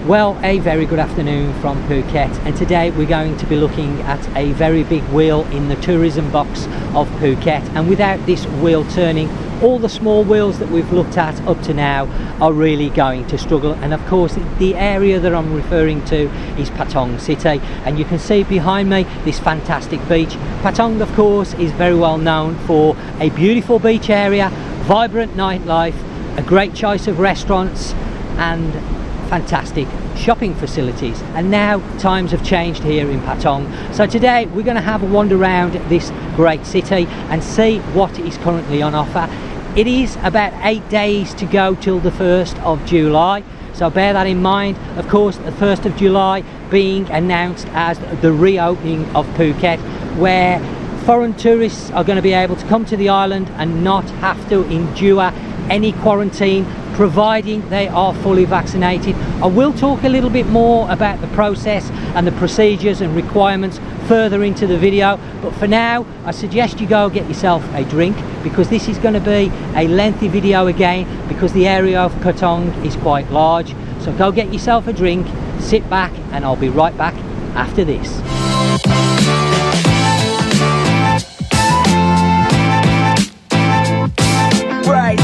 Well, a very good afternoon from Phuket, and today we're going to be looking at a very big wheel in the tourism box of Phuket. And without this wheel turning, all the small wheels that we've looked at up to now are really going to struggle. And of course the area that I'm referring to is Patong City, and you can see behind me this fantastic beach. Patong, of course, is very well known for a beautiful beach area, vibrant nightlife, a great choice of restaurants and fantastic shopping facilities. And now times have changed here in Patong, so today we're going to have a wander around this great city and see what is currently on offer. It is about 8 days to go till the 1st of July, so bear that in mind. Of course, the 1st of July being announced as the reopening of Phuket, where foreign tourists are going to be able to come to the island and not have to endure any quarantine, providing they are fully vaccinated. I will talk a little bit more about the process and the procedures and requirements further into the video, but for now I suggest you go get yourself a drink, because this is going to be a lengthy video again, because the area of Patong is quite large. So go get yourself a drink, sit back, and I'll be right back after this. Right.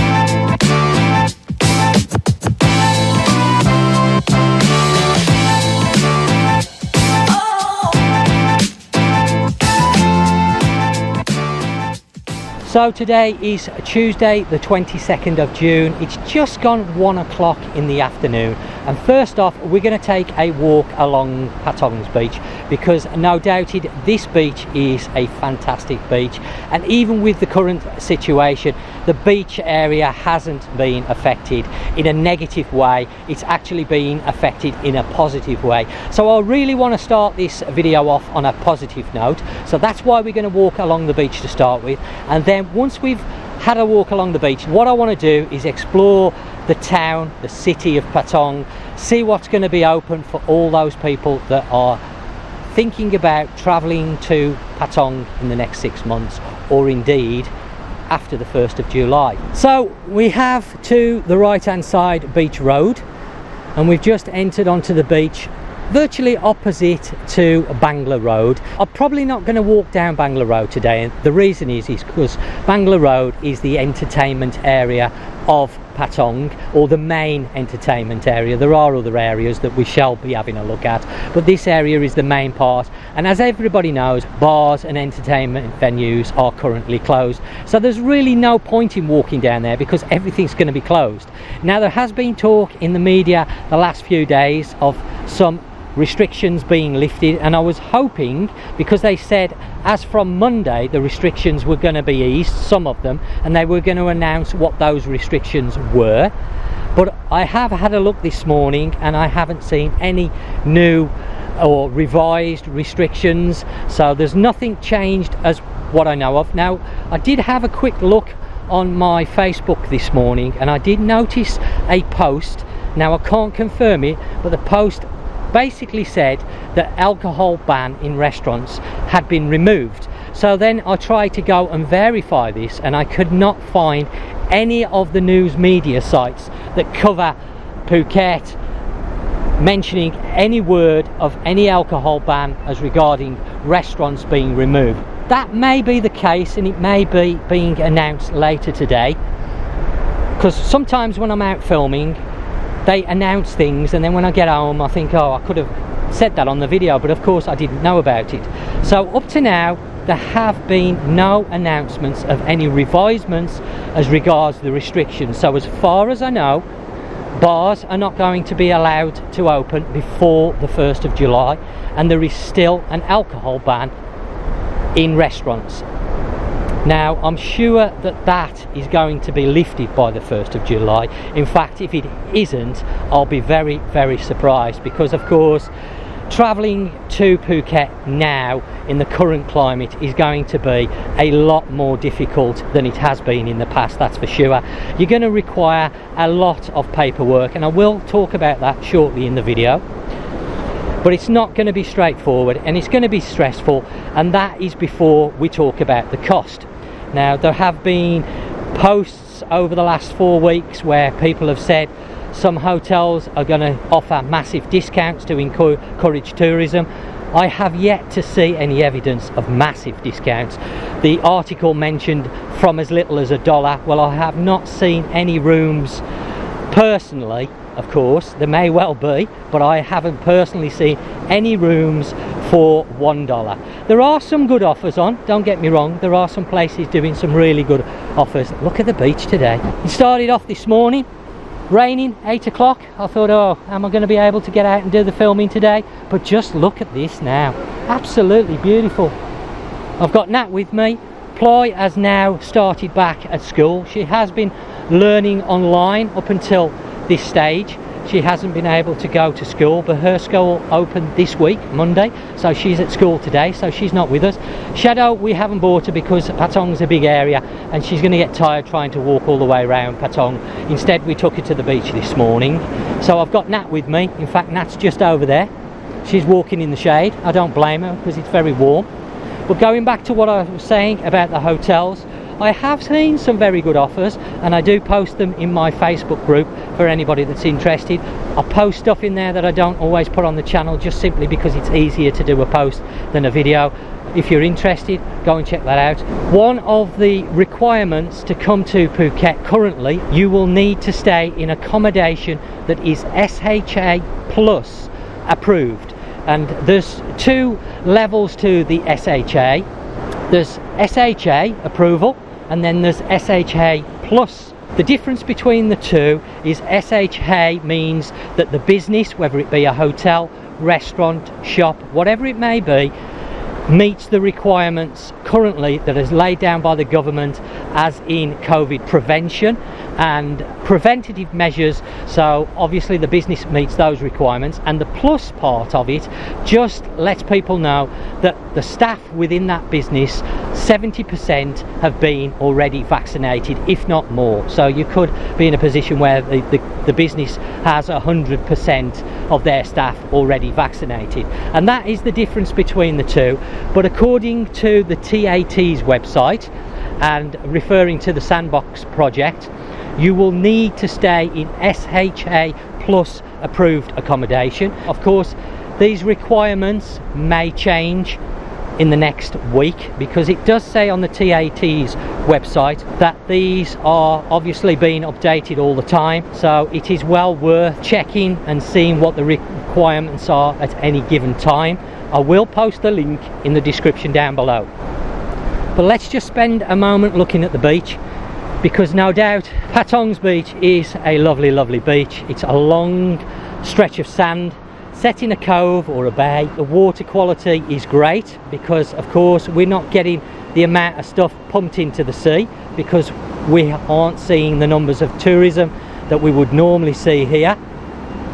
So today is Tuesday the 22nd of June. It's just gone 1 o'clock in the afternoon, and first off we're going to take a walk along Patong's beach, because no doubted this beach is a fantastic beach, and even with the current situation the beach area hasn't been affected in a negative way. It's actually been affected in a positive way. So I really want to start this video off on a positive note, so that's why we're going to walk along the beach to start with. And then once we've had a walk along the beach, what I want to do is explore the town, the city of Patong, see what's going to be open for all those people that are thinking about travelling to Patong in the next 6 months, or indeed after the 1st of July. So we have to the right hand side Beach Road, and we've just entered onto the beach virtually opposite to Bangla Road. I'm probably not going to walk down Bangla Road today, and the reason is because Bangla Road is the entertainment area of Patong, or the main entertainment area. There are other areas that we shall be having a look at, but this area is the main part, and as everybody knows, bars and entertainment venues are currently closed, so there's really no point in walking down there because everything's going to be closed. Now there has been talk in the media the last few days of some restrictions being lifted, and I was hoping, because they said as from Monday the restrictions were going to be eased, some of them, and they were going to announce what those restrictions were. But I have had a look this morning and I haven't seen any new or revised restrictions, so there's nothing changed as what I know of. Now I did have a quick look on my Facebook this morning, and I did notice a post. Now I can't confirm it, but the post basically said that alcohol ban in restaurants had been removed. So then I tried to go and verify this, and I could not find any of the news media sites that cover Phuket mentioning any word of any alcohol ban as regarding restaurants being removed. That may be the case, and it may be being announced later today, because sometimes when I'm out filming they announce things, and then when I get home I think, oh, I could have said that on the video, but of course I didn't know about it. So up to now there have been no announcements of any revisements as regards the restrictions. So as far as I know, bars are not going to be allowed to open before the 1st of July, and there is still an alcohol ban in restaurants. Now I'm sure that that is going to be lifted by the 1st of July. In fact, if it isn't, I'll be very, very surprised, because of course travelling to Phuket now in the current climate is going to be a lot more difficult than it has been in the past, that's for sure. You're going to require a lot of paperwork, and I will talk about that shortly in the video. But it's not going to be straightforward, and it's going to be stressful, and that is before we talk about the cost. Now there have been posts over the last 4 weeks where people have said, Some hotels are going to offer massive discounts to encourage tourism. I have yet to see any evidence of massive discounts. The article mentioned from as little as $1. Well, I have not seen any rooms personally. Of course, there may well be, but I haven't personally seen any rooms for $1. There are some good offers on, don't get me wrong. There are some places doing some really good offers. Look at the beach today. It started off this morning, raining, 8 o'clock. I thought, oh, am I going to be able to get out and do the filming today? But just look at this now. Absolutely beautiful. I've got Nat with me. Ploy has now started back at school. She has been learning online up until this stage. She hasn't been able to go to school, but her school opened this week, Monday, so she's at school today, so she's not with us. Shadow, we haven't bought her because Patong's a big area and she's going to get tired trying to walk all the way around Patong. Instead, we took her to the beach this morning. So I've got Nat with me. In fact, Nat's just over there. She's walking in the shade. I don't blame her because it's very warm. But going back to what I was saying about the hotels, I have seen some very good offers, and I do post them in my Facebook group for anybody that's interested. I post stuff in there that I don't always put on the channel, just simply because it's easier to do a post than a video. If you're interested, go and check that out. One of the requirements to come to Phuket currently, you will need to stay in accommodation that is SHA plus approved. And there's two levels to the SHA. There's SHA approval and then there's SHA plus. The difference between the two is SHA means that the business, whether it be a hotel, restaurant, shop, whatever it may be, meets the requirements currently that is laid down by the government, as in COVID prevention and preventative measures. So obviously the business meets those requirements, and the plus part of it just lets people know that the staff within that business, 70% have been already vaccinated, if not more. So you could be in a position where the business has 100% of their staff already vaccinated, and that is the difference between the two. But according to the TAT's website, and referring to the Sandbox Project, you will need to stay in SHA plus approved accommodation. Of course, these requirements may change in the next week, because it does say on the TAT's website that these are obviously being updated all the time, so it is well worth checking and seeing what the requirements are at any given time. I will post the link in the description down below. But let's just spend a moment looking at the beach, because no doubt Patong's beach is a lovely, lovely beach. It's a long stretch of sand set in a cove or a bay. The water quality is great because, of course, we're not getting the amount of stuff pumped into the sea, because we aren't seeing the numbers of tourism that we would normally see here.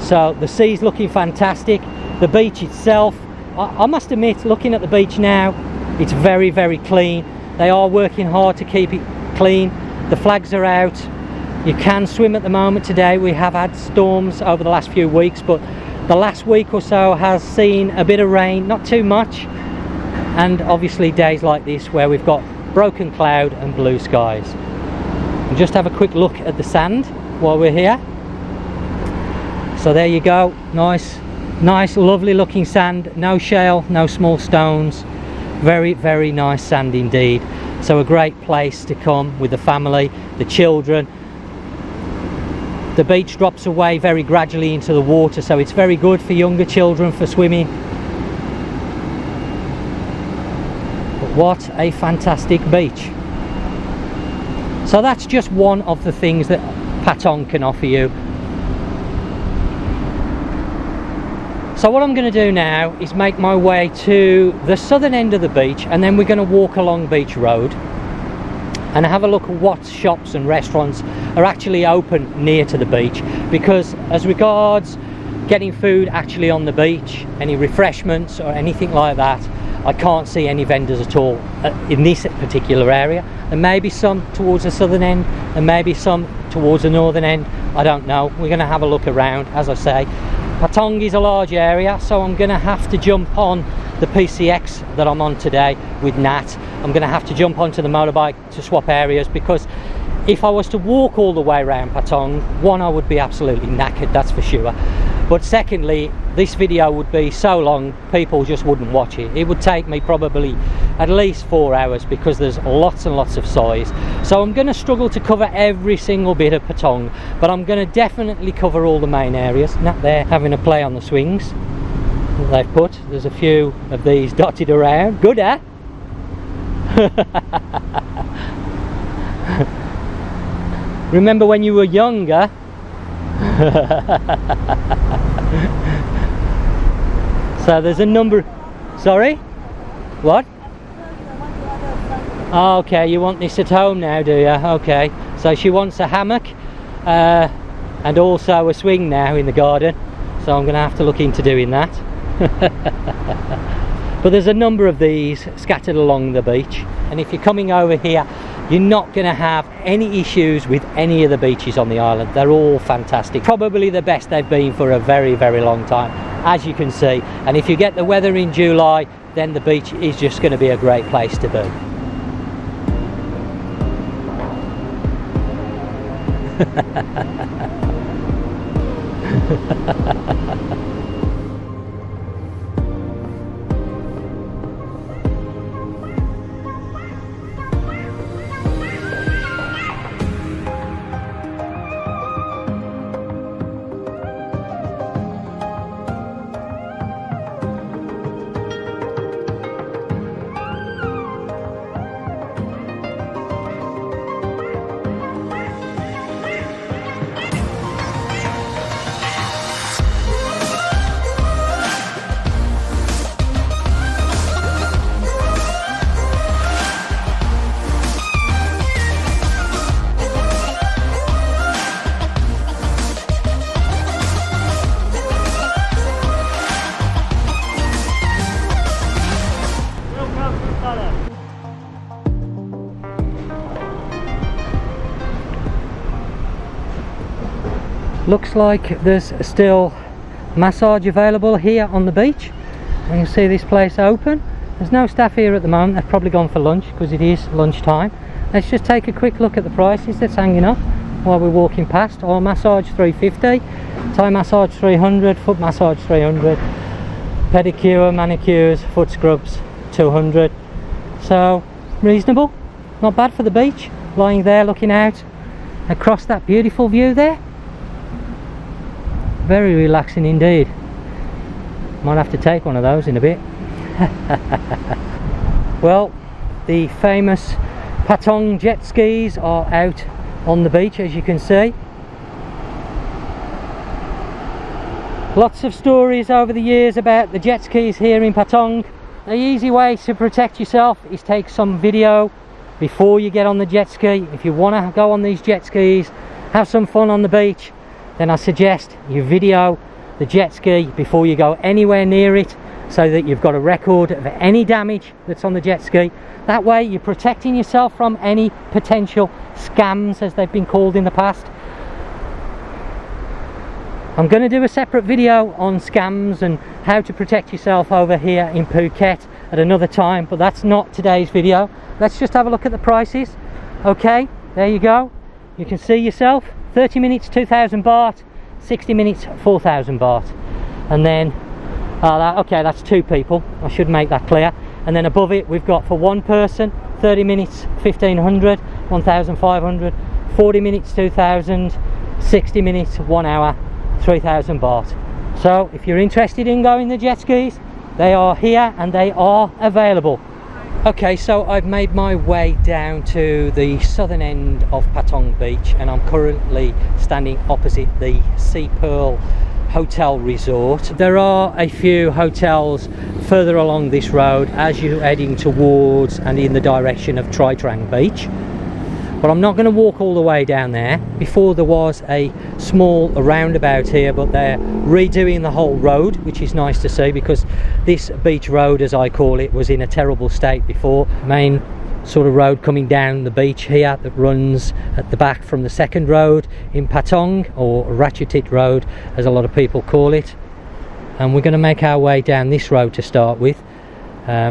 So the sea's looking fantastic. The beach itself, I must admit, looking at the beach now, it's very, very clean. They are working hard to keep it clean. The flags are out. You can swim at the moment today. We have had storms over the last few weeks, but the last week or so has seen a bit of rain, not too much, and obviously days like this where we've got broken cloud and blue skies. And just have a quick look at the sand while we're here. So there you go, nice lovely looking sand, no shale, no small stones, very, very nice sand indeed. So a great place to come with the family, the children. The beach drops away very gradually into the water, so it's very good for younger children for swimming. But what a fantastic beach. So that's just one of the things that Patong can offer you. So what I'm going to do now is make my way to the southern end of the beach, and then we're going to walk along Beach Road and have a look at what shops and restaurants are actually open near to the beach, because as regards getting food actually on the beach, any refreshments or anything like that, I can't see any vendors at all in this particular area. There may be some towards the southern end, and maybe some towards the northern end, I don't know. We're going to have a look around. As I say, Patong is a large area, so I'm going to have to jump on the PCX that I'm on today with Nat. I'm going to have to jump onto the motorbike to swap areas, because If I was to walk all the way around Patong, one, I would be absolutely knackered, that's for sure. But secondly, this video would be so long, people just wouldn't watch it. It would take me probably at least 4 hours because there's lots and lots of size. So I'm going to struggle to cover every single bit of Patong, but I'm going to definitely cover all the main areas. Now they're having a play on the swings they've put. There's a few of these dotted around. Good, eh? Remember when you were younger? So there's a number. Sorry? What? Oh, okay, you want this at home now, do you? Okay, so she wants a hammock and also a swing now in the garden, so I'm going to have to look into doing that. But there's a number of these scattered along the beach, and if you're coming over here, you're not going to have any issues with any of the beaches on the island. They're all fantastic, probably the best they've been for a very, very long time, as you can see. And if you get the weather in July, then the beach is just going to be a great place to be. Looks like there's still massage available here on the beach. You can see this place open. There's no staff here at the moment. They've probably gone for lunch because it is lunchtime. Let's just take a quick look at the prices that's hanging up while we're walking past. Oil massage $350, Thai massage $300, foot massage $300, pedicure, manicures, foot scrubs $200. So reasonable, not bad for the beach. Lying there looking out across that beautiful view there. Very relaxing indeed. Might have to take one of those in a bit. Well, the famous Patong jet skis are out on the beach, as you can see. Lots of stories over the years about the jet skis here in Patong. The easy way to protect yourself is take some video before you get on the jet ski. If you want to go on these jet skis, have some fun on the beach, then I suggest you video the jet ski before you go anywhere near it, so that you've got a record of any damage that's on the jet ski. That way you're protecting yourself from any potential scams, as they've been called in the past. I'm going to do a separate video on scams and how to protect yourself over here in Phuket at another time, but that's not today's video. Let's just have a look at the prices. Okay, there you go. You can see yourself. 30 minutes 2,000 baht, 60 minutes 4,000 baht, and then okay, that's two people, I should make that clear. And then above it we've got for one person 30 minutes 1,500, 1,500, 40 minutes 2,000, 60 minutes 1 hour 3,000 baht. So if you're interested in going the jet skis, they are here and they are available. Okay, so I've made my way down to the southern end of Patong Beach, and I'm currently standing opposite the Sea Pearl Hotel Resort. There are a few hotels further along this road as you're heading towards and in the direction of Tri Trang Beach, but I'm not going to walk all the way down there. Before there was a small roundabout here, but they're redoing the whole road, which is nice to see, because this beach road, as I call it, was in a terrible state before. Main sort of road coming down the beach here that runs at the back from the second road in Patong, or Ratchatit Road as a lot of people call it. And we're going to make our way down this road to start with.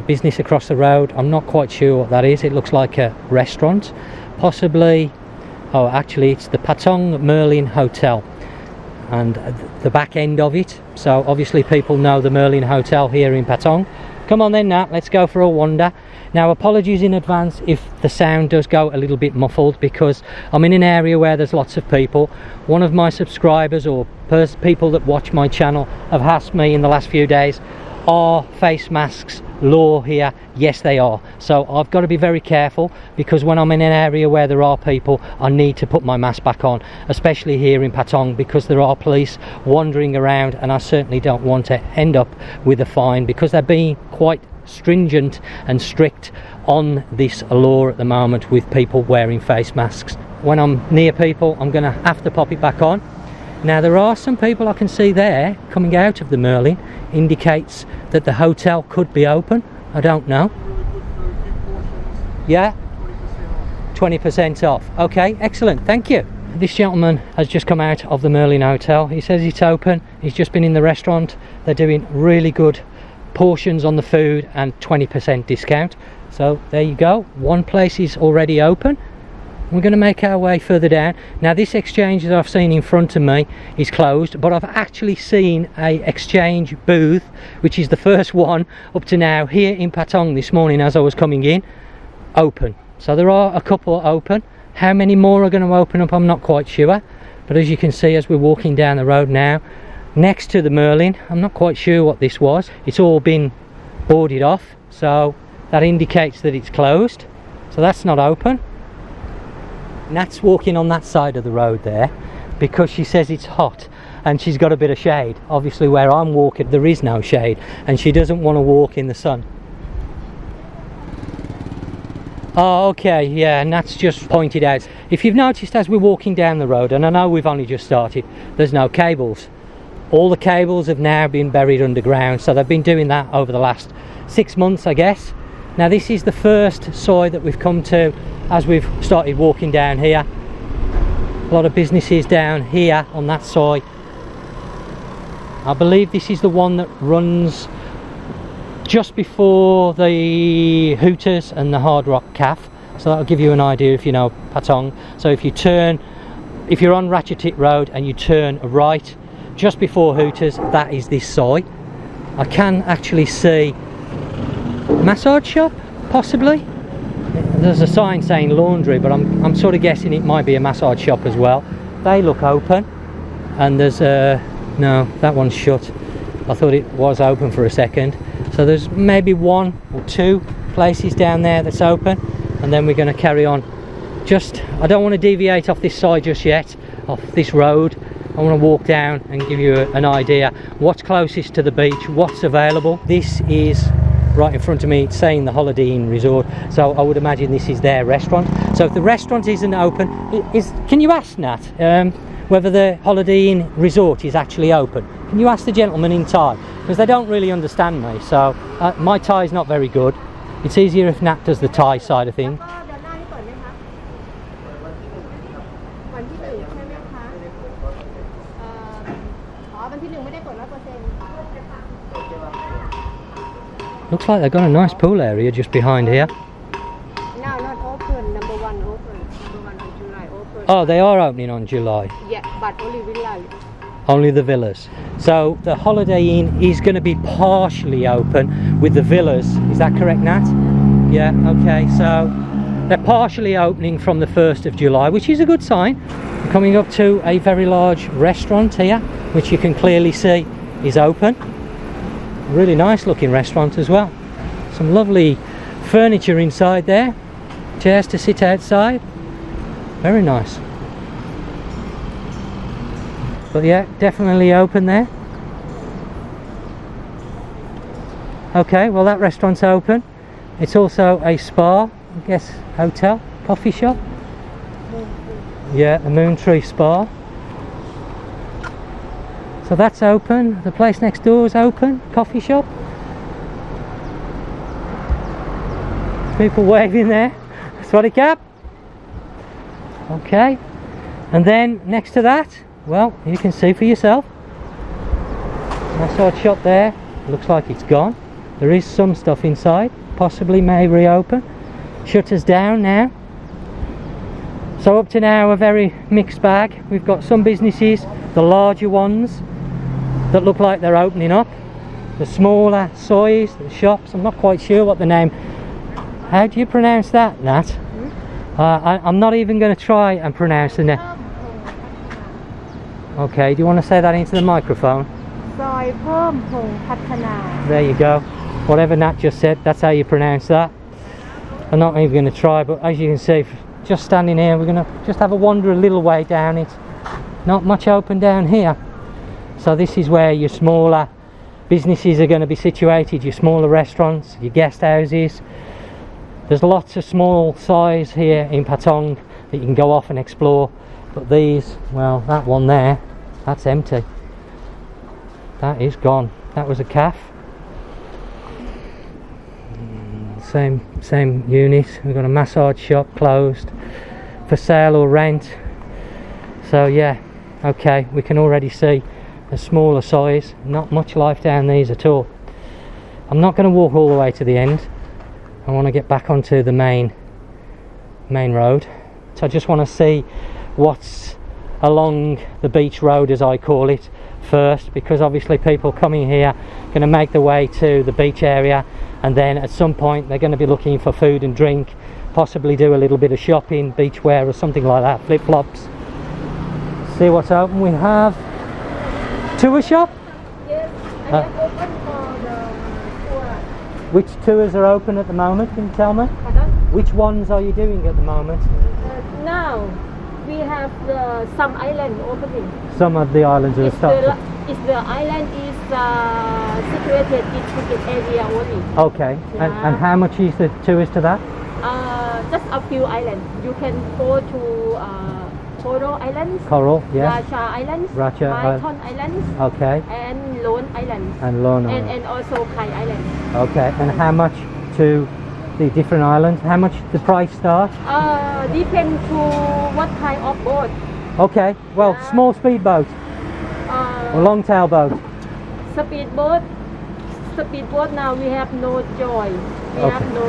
Business across the road, I'm not quite sure what that is. It looks like a restaurant, possibly Oh, actually it's the Patong Merlin Hotel and the back end of it. So obviously people know the Merlin Hotel here in Patong. Come on then, Nat, let's go for a wander. Now apologies in advance if the sound does go a little bit muffled, because I'm in an area where there's lots of people. One of my subscribers or people that watch my channel have asked me in the last few days, are face masks law here? Yes, they are. So I've got to be very careful, because when I'm in an area where there are people, I need to put my mask back on, especially here in Patong, because there are police wandering around, and I certainly don't want to end up with a fine, because they're being quite stringent and strict on this law at the moment with people wearing face masks. When I'm near people, I'm going to have to pop it back on. Now there are some people I can see there coming out of the Merlin, indicates that the hotel could be open. I don't know. Yeah, 20% off. Okay, excellent, thank you. This gentleman has just come out of the Merlin Hotel. He says it's open. He's just been in the restaurant. They're doing really good portions on the food and 20% discount. So there you go, one place is already open. We're going to make our way further down. Now this exchange that I've seen in front of me is closed, but I've actually seen a exchange booth, which is the first one up to now here in Patong this morning as I was coming in, open. So there are a couple open. How many more are going to open up, I'm not quite sure. But as you can see, as we're walking down the road now, next to the Merlin, I'm not quite sure what this was. It's all been boarded off, so that indicates that it's closed. So that's not open. Nat's walking on that side of the road there because she says it's hot and she's got a bit of shade. Obviously where I'm walking there is no shade, and she doesn't want to walk in the sun. Oh, okay, yeah, Nat's just pointed out, if you've noticed as we're walking down the road, and I know we've only just started, there's no cables. All the cables have now been buried underground, so they've been doing that over the last 6 months, I guess. Now this is the first soi that we've come to as we've started walking down here. A lot of businesses down here on that soi. I believe this is the one that runs just before the Hooters and the Hard Rock Cafe. So that'll give you an idea if you know Patong. So if you're on Ratchatit Road and you turn right just before Hooters, that is this soi. I can actually see massage shop, possibly. There's a sign saying laundry, but I'm sort of guessing it might be a massage shop as well. They look open, and there's no, that one's shut. I thought it was open for a second. So there's maybe one or two places down there that's open, and then we're going to carry on. I don't want to deviate off this side just yet, off this road. I want to walk down and give you an idea what's closest to the beach, what's available. This is right in front of me, it's saying the Holiday Inn Resort, so I would imagine this is their restaurant. So if the restaurant isn't open, can you ask Nat whether the Holiday Inn Resort is actually open? Can you ask the gentleman in Thai? Because they don't really understand me, so my Thai is not very good. It's easier if Nat does the Thai side of things. Looks like they've got a nice pool area just behind here. No, not open. Number one open. Number one on July open. Oh, they are opening on July. Yeah, but only villa. Only the villas. So the Holiday Inn is going to be partially open with the villas. Is that correct, Nat? Yeah, okay. So they're partially opening from the 1st of July, which is a good sign. We're coming up to a very large restaurant here, which you can clearly see is open. Really nice looking restaurant as well. Some lovely furniture inside there. Chairs to sit outside. Very nice. But yeah, definitely open there. Okay, well that restaurant's open. It's also a spa, I guess, hotel, coffee shop. Yeah, the Moon Tree Spa. So that's open. The place next door is open. Coffee shop. People waving there. Swaddy cap. Okay. And then next to that, well, you can see for yourself. Massage shop there. Looks like it's gone. There is some stuff inside. Possibly may reopen. Shutters down now. So up to now a very mixed bag. We've got some businesses, the larger ones that look like they're opening up, the smaller soys, the shops. I'm not quite sure what the name. How do you pronounce that, Nat? I'm not even going to try and pronounce the name. Okay, do you want to say that into the microphone? There you go. Whatever Nat just said, that's how you pronounce that. I'm not even going to try, but as you can see, just standing here, we're going to just have a wander a little way down it. Not much open down here. So this is where your smaller businesses are going to be situated, your smaller restaurants, your guest houses. There's lots of small size here in Patong that you can go off and explore. But these, well, that one there, that's empty. That is gone. That was a calf. Same unit. We've got a massage shop closed for sale or rent. So yeah, okay, we can already see a smaller size. Not much life down these at all. I'm not going to walk all the way to the end. I want to get back onto the main road. So I just want to see what's along the beach road, as I call it, first, because obviously people coming here are going to make their way to the beach area, and then at some point they're going to be looking for food and drink, possibly do a little bit of shopping, beachwear or something like that, flip-flops. See what's open. We have tour shop. Yes, I am open for the tour. Which tours are open at the moment? Can you tell me? Pardon? Which ones are you doing at the moment? Now we have some island opening. Some of the islands are started. The island is situated in Phuket area only. Okay, Yeah. and how much is the tours to that? Just a few islands. You can go to Coral Islands, Coral, yes. Racha Islands, Racha Patong Islands, Okay, and Lone Islands, and Lorna. and also Kai Island. Okay, and how much to the different islands? How much the price start? Depend to what kind of boat. Okay, well, Yeah. small speedboat or long tail boat. Speedboat. Speedboat now we have no joy. We Okay. have no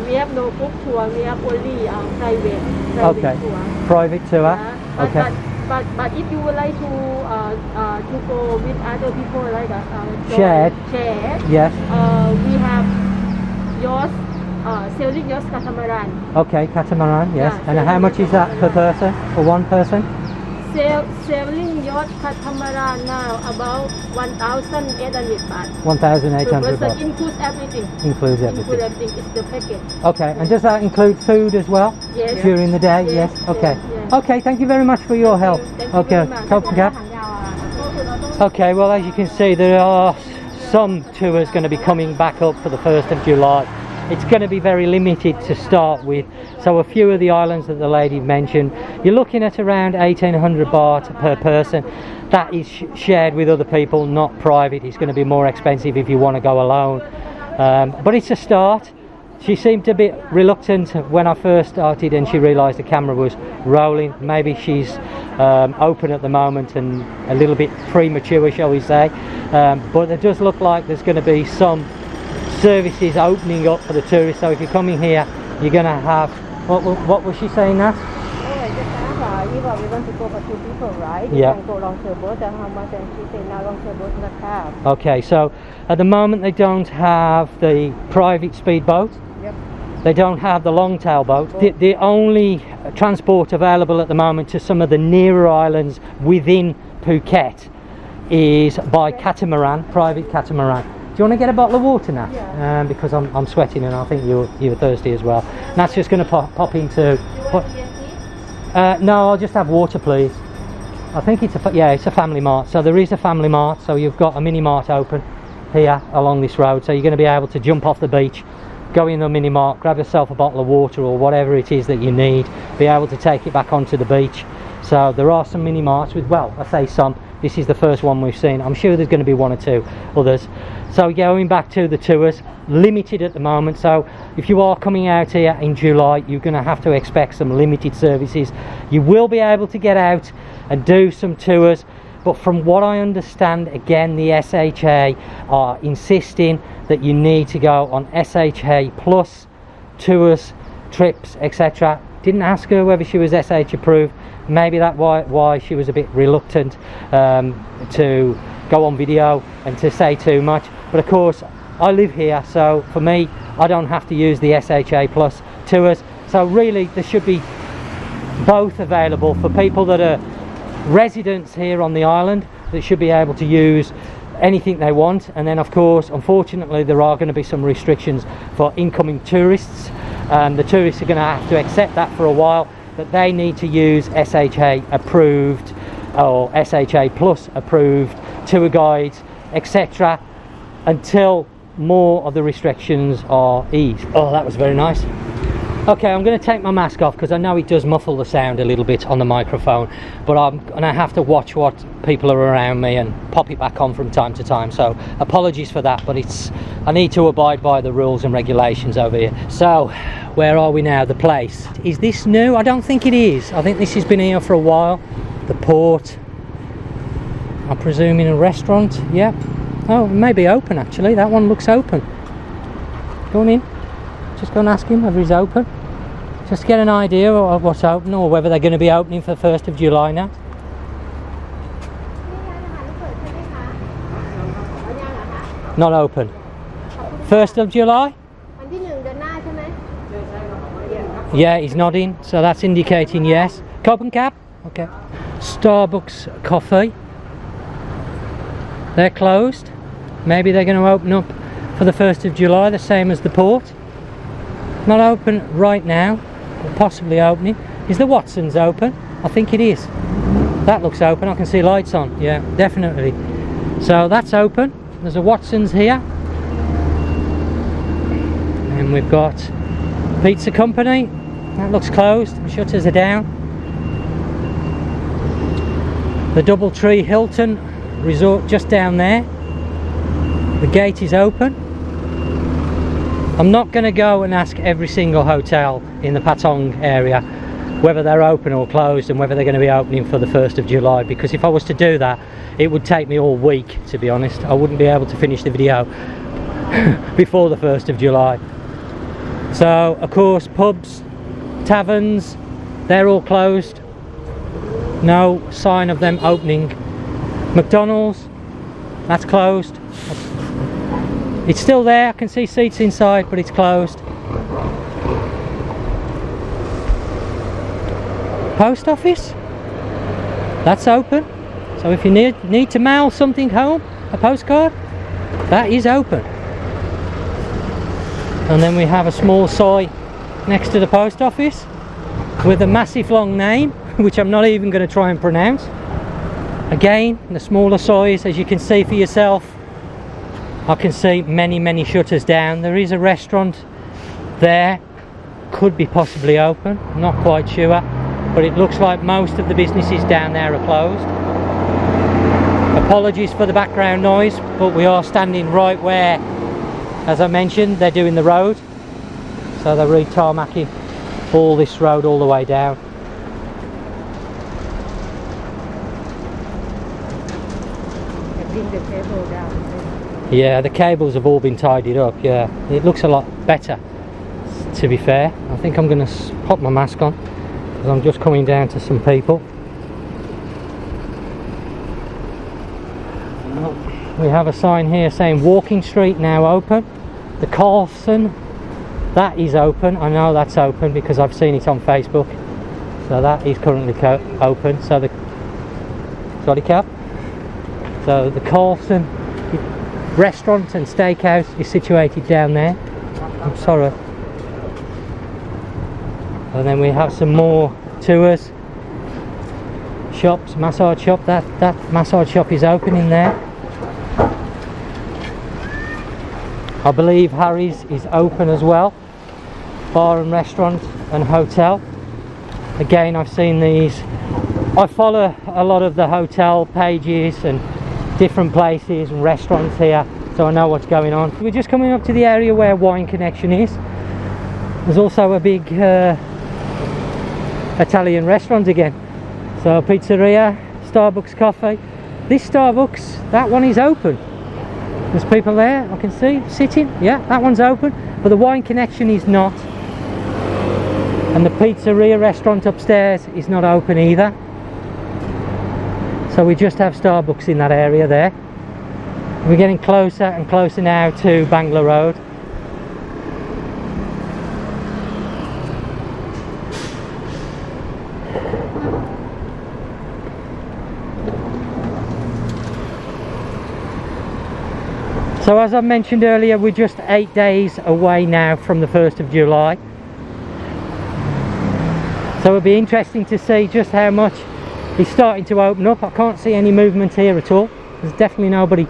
we have no group tour. We have only private Okay, tour. private tour. Yeah. Okay. But if you would like to go with other people like Shared. Yes. We have yachts, sailing yachts catamaran. Okay, catamaran. Yes. Yeah, And how much is that per person? For one person? Sailing yacht catamaran now about 1,800 baht. 1,800 So baht. includes everything. Includes Include everything. everything. It's the package. Okay, and does that include food as well? Yes. During the day? Yes. Yes, Okay. yes. Okay, thank you very much for your help. Thank you Okay. very much. Top cap. Okay, well, as you can see, there are some tours going to be coming back up for the 1st of July. It's going to be very limited to start with. So a few of the islands that the lady mentioned, you're looking at around 1,800 baht per person. That is shared with other people, not private. It's going to be more expensive if you want to go alone. But it's a start. She seemed a bit reluctant when I first started and she realised the camera was rolling. Maybe she's open at the moment and a little bit premature, shall we say. But it does look like there's going to be some services opening up for the tourists. So if you're coming here, you're going to have... What was she saying, Nat? If we want to go for 2 people, right? Yeah. You can go long-term boat, and how much? And she said now long-term boat not have. Okay, so at the moment they don't have the private speedboat. Yep. They don't have the long tail boat. The only transport available at the moment to some of the nearer islands within Phuket is by catamaran, private catamaran. Do you want to get a bottle of water now? Yeah. Because I'm sweating and I think you're thirsty as well. Nat's just going to pop into... What? No, I'll just have water, please. I think it's a family mart. So there is a family mart. So you've got a mini mart open here along this road. So you're going to be able to jump off the beach, go in the mini mart, grab yourself a bottle of water or whatever it is that you need, be able to take it back onto the beach. So there are some mini marts with, well, I say some. This is the first one we've seen. I'm sure there's going to be 1 or 2 others. So going back to the tours, limited at the moment. So if you are coming out here in July, you're going to have to expect some limited services. You will be able to get out and do some tours, but from what I understand, again, the SHA are insisting that you need to go on SHA plus tours, trips, etc. Didn't ask her whether she was SH approved. Maybe that's why she was a bit reluctant to go on video and to say too much. But of course, I live here, so for me, I don't have to use the SHA Plus tours. So really, there should be both available for people that are residents here on the island, that should be able to use anything they want. And then of course, unfortunately, there are going to be some restrictions for incoming tourists. The tourists are going to have to accept that for a while, that they need to use SHA approved or SHA Plus approved tour guides, etc., until more of the restrictions are eased. Oh, that was very nice. Okay, I'm going to take my mask off because I know it does muffle the sound a little bit on the microphone, but I'm going to have to watch what people are around me and pop it back on from time to time, so apologies for that, but I need to abide by the rules and regulations over here. So where are we now? The place, is this new? I don't think it is. I think this has been here for a while. The port, I presume in a restaurant. Yeah. Oh, it may be open actually. That one looks open. Go on in. Just go and ask him whether he's open. Just to get an idea of what's open, or whether they're going to be opening for the 1st of July now. Not open. 1st of July? Yeah, he's nodding, so that's indicating yes. Copenhagen? Okay. Starbucks coffee. They're closed. Maybe they're going to open up for the 1st of July, the same as the port. Not open right now, but possibly opening. Is the Watson's open? I think it is. That looks open. I can see lights on. Yeah, definitely. So that's open. There's a Watson's here. And we've got Pizza Company. That looks closed. The shutters are down. The Doubletree Hilton Resort just down there. The gate is open. I'm not going to go and ask every single hotel in the Patong area whether they're open or closed and whether they're going to be opening for the 1st of July, because if I was to do that, it would take me all week, to be honest. I wouldn't be able to finish the video before the 1st of July. So, of course, pubs, taverns, they're all closed. No sign of them opening. McDonald's, that's closed. It's still there. I can see seats inside, but it's closed. Post office, that's open. So if you need to mail something home, a postcard, that is open. And then we have a small sign next to the post office with a massive long name, which I'm not even going to try and pronounce. Again, the smaller size, as you can see for yourself. I can see many shutters down. There is a restaurant there, could be possibly open, I'm not quite sure, but it looks like most of the businesses down there are closed. Apologies for the background noise, but we are standing right where, as I mentioned, they're doing the road, so they're re-tarmacking all this road all the way down. The table down. Yeah, the cables have all been tidied up. Yeah, it looks a lot better, to be fair. I think I'm going to pop my mask on because I'm just coming down to some people. We have a sign here saying Walking Street now open. The Carlson, that is open. I know that's open because I've seen it on Facebook. So that is currently open. So the sorry, cap. So the Carlson restaurant and steakhouse is situated down there. I'm sorry. And then we have some more tours, shops, massage shop. That massage shop is open in there. I believe Harry's is open as well. Bar and restaurant and hotel. Again, I've seen these. I follow a lot of the hotel pages and different places and restaurants here, so I know what's going on. We're just coming up to the area where Wine Connection is. There's also a big Italian restaurant again. So pizzeria, Starbucks coffee. This Starbucks, that one is open. There's people there, I can see, sitting. Yeah, that one's open, but the Wine Connection is not. And the pizzeria restaurant upstairs is not open either. So we just have Starbucks in that area there. We're getting closer and closer now to Bangla Road. So as I mentioned earlier, we're just 8 days away now from the 1st of July. So it'll be interesting to see just how much is starting to open up. I can't see any movement here at all. There's definitely nobody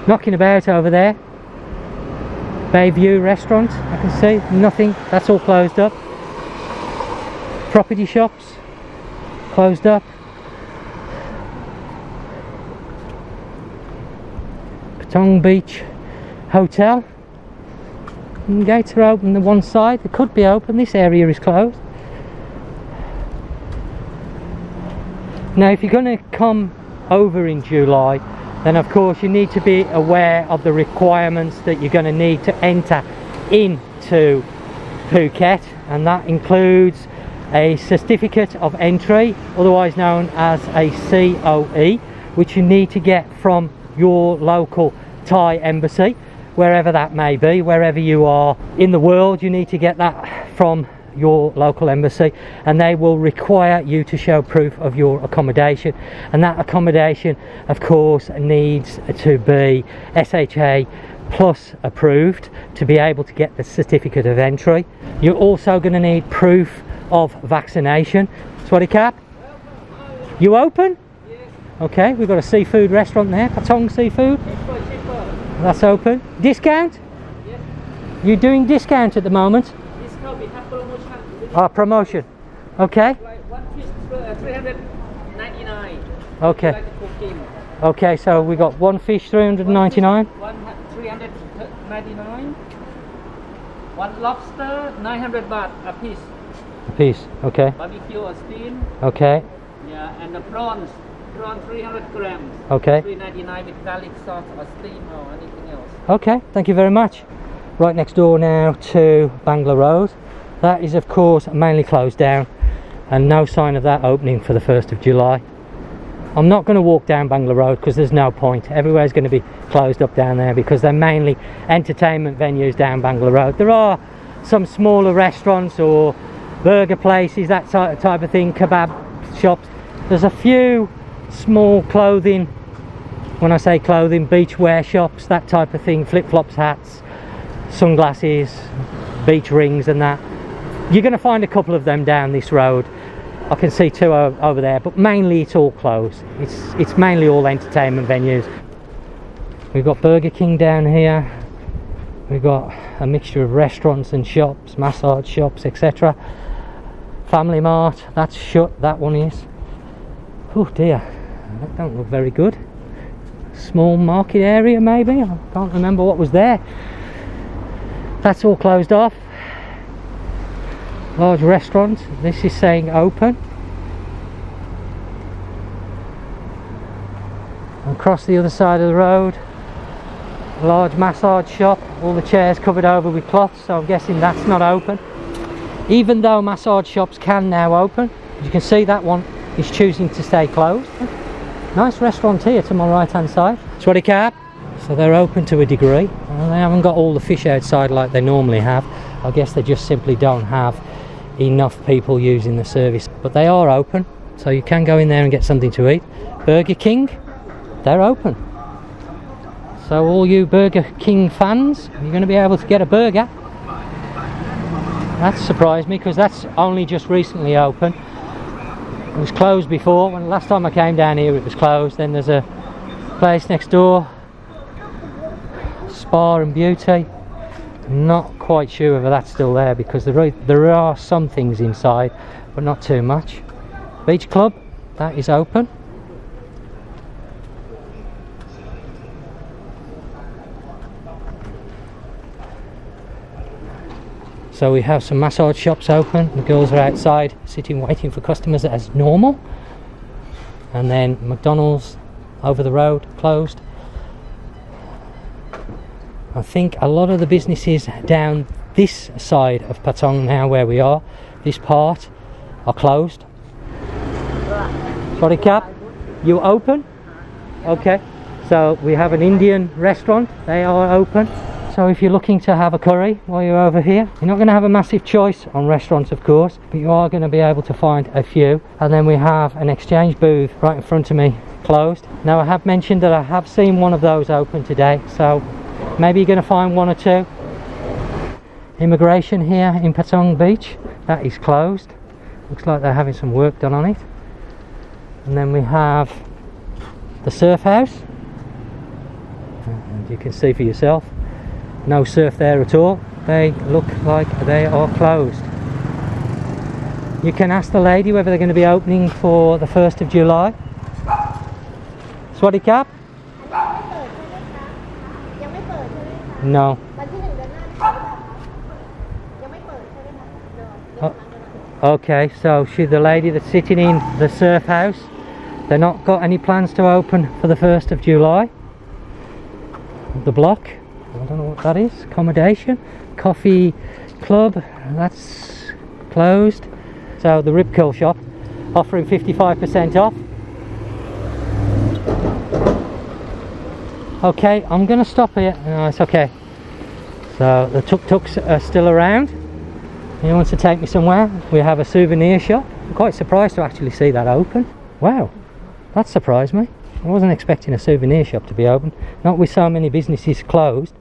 knocking about over there. Bayview restaurant, I can see nothing, that's all closed up. Property shops closed up. Patong Beach Hotel, and gates are open on one side. It could be open, this area is closed. Now if you're going to come over in July, then of course you need to be aware of the requirements that you're going to need to enter into Phuket, and that includes a certificate of entry, otherwise known as a COE, which you need to get from your local Thai embassy, wherever that may be, wherever you are in the world. You need to get that from your local embassy, and they will require you to show proof of your accommodation, and that accommodation of course needs to be SHA plus approved to be able to get the certificate of entry. You're also going to need proof of vaccination. Swaddy Cap, you open? Okay, we've got a seafood restaurant there, Patong Seafood. That's open. Discount? Yes. You're doing discount at the moment? Discount, we have promotion. Promotion. Okay. Like one fish, 399. Okay. Like cooking. Okay, so we got one fish, 399. One 399. One lobster, 900 baht a piece. A piece. Okay. Barbecue or steam. Okay. Yeah, and the prawns. Prawn 300 grams. Okay. 399 with garlic sauce or steam or anything else. Okay, thank you very much. Right next door now to Bangla Road. That is of course mainly closed down, and no sign of that opening for the 1st of July. I'm not going to walk down Bangla Road because there's no point. Everywhere's going to be closed up down there because they're mainly entertainment venues down Bangla Road. There are some smaller restaurants or burger places, that type of thing, kebab shops. There's a few small clothing, when I say clothing, beachwear shops, that type of thing, flip-flops, hats, sunglasses, beach rings and that. You're going to find a couple of them down this road. I can see two over there, but mainly it's all closed. It's mainly all entertainment venues. We've got Burger King down here. We've got a mixture of restaurants and shops, massage shops, etc. Family Mart, that's shut, that one is. Oh dear, that don't look very good. Small market area maybe, I can't remember what was there. That's all closed off. Large restaurant, this is saying open. Across the other side of the road, a large massage shop, all the chairs covered over with cloths, so I'm guessing that's not open. Even though massage shops can now open, as you can see that one is choosing to stay closed. Nice restaurant here to my right hand side. Swaddy Cap. So they're open to a degree. Well, they haven't got all the fish outside like they normally have. I guess they just simply don't have enough people using the service. But they are open, so you can go in there and get something to eat. Burger King, they're open. So all you Burger King fans, you're going to be able to get a burger. That surprised me because that's only just recently open. It was closed before. When last time I came down here it was closed. Then there's a place next door, Spa and Beauty. Not quite sure whether that's still there because there are some things inside, but not too much. Beach Club, that is open. So we have some massage shops open. The girls are outside sitting waiting for customers as normal. And then McDonald's over the road closed. I think a lot of the businesses down this side of Patong now where we are this part are closed. Sorry, Cap, you open? Okay, so we have an Indian restaurant, they are open. So if you're looking to have a curry while you're over here, you're not going to have a massive choice on restaurants, of course, but you are going to be able to find a few. And then we have an exchange booth right in front of me, closed. Now I have mentioned that I have seen one of those open today, so maybe you're going to find one or two. Immigration here in Patong Beach, that is closed. Looks like they're having some work done on it. And then we have the surf house, and you can see for yourself, no surf there at all. They look like they are closed. You can ask the lady whether they're going to be opening for the 1st of July. Swaddy Cap? No. Okay, so she's the lady that's sitting in the surf house. They're not got any plans to open for the 1st of July. The block, I don't know what that is. Accommodation, coffee club, that's closed. So the rib curl shop offering 55% off. Okay, I'm going to stop here. No, it's okay. So the tuk-tuks are still around. He wants to take me somewhere. We have a souvenir shop. I'm quite surprised to actually see that open. Wow, that surprised me. I wasn't expecting a souvenir shop to be open, not with so many businesses closed.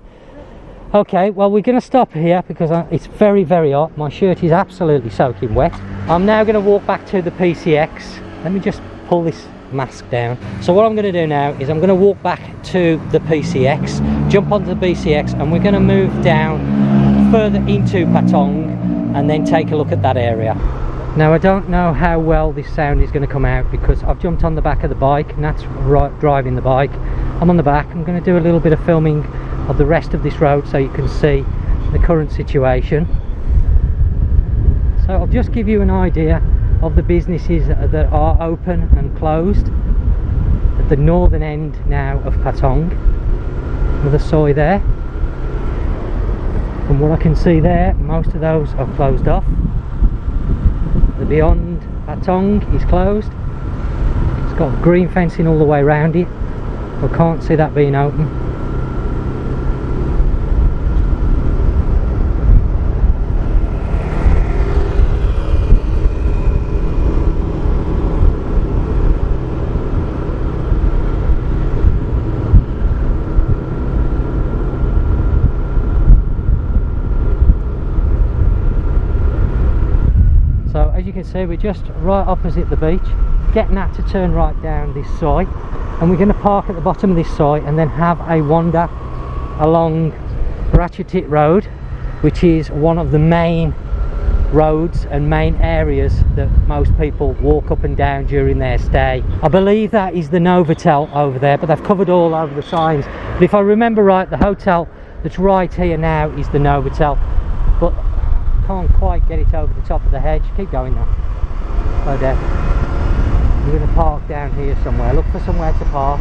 Okay, well, we're going to stop here because it's very, very hot. My shirt is absolutely soaking wet. I'm now going to walk back to the PCX. Let me just pull this mask down. So what I'm going to do now is I'm going to walk back to the PCX, jump onto the PCX, and we're going to move down further into Patong and then take a look at that area. Now I don't know how well this sound is going to come out because I've jumped on the back of the bike and that's driving the bike. I'm on the back. I'm going to do a little bit of filming of the rest of this road so you can see the current situation. So I'll just give you an idea of the businesses that are open and closed at the northern end now of Patong. Another soy there. From what I can see there, most of those are closed off. The beyond Patong is closed. It's got green fencing all the way around it. I can't see that being open. You can see we're just right opposite the beach, getting out to turn right down this side, and we're going to park at the bottom of this side and then have a wander along Ratchatit Road, which is one of the main roads and main areas that most people walk up and down during their stay. I believe that is the Novotel over there, but they've covered all over the signs. But if I remember right, the hotel that's right here now is the Novotel, but can't quite get it over the top of the hedge. Keep going now. Slow down. We're going to park down here somewhere. Look for somewhere to park.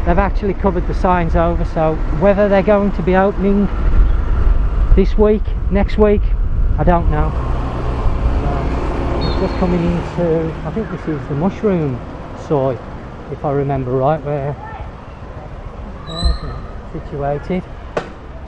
They've actually covered the signs over, so whether they're going to be opening this week, next week, I don't know. So, just coming into, I think this is the mushroom soy, if I remember right, where it's situated.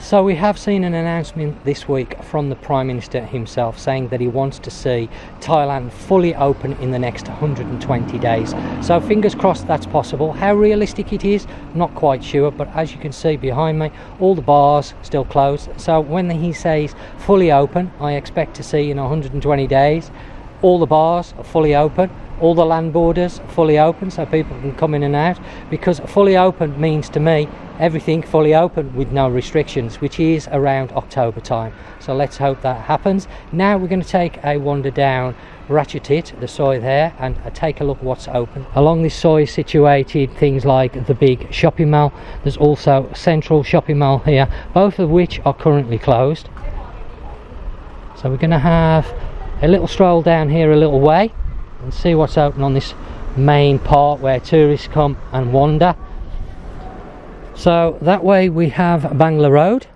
So we have seen an announcement this week from the Prime Minister himself saying that he wants to see Thailand fully open in the next 120 days. So fingers crossed that's possible. How realistic it is, not quite sure, but as you can see behind me, all the bars still closed. So when he says fully open, I expect to see in 120 days all the bars are fully open, all the land borders fully open so people can come in and out, because fully open means to me everything fully open with no restrictions, which is around October time. So let's hope that happens. Now we're going to take a wander down Ratchatit, the soy there, and take a look what's open. Along this soy is situated things like the big shopping mall. There's also Central Shopping Mall here, both of which are currently closed. So we're going to have a little stroll down here a little way and see what's open on this main part where tourists come and wander. So that way we have Bangla Road,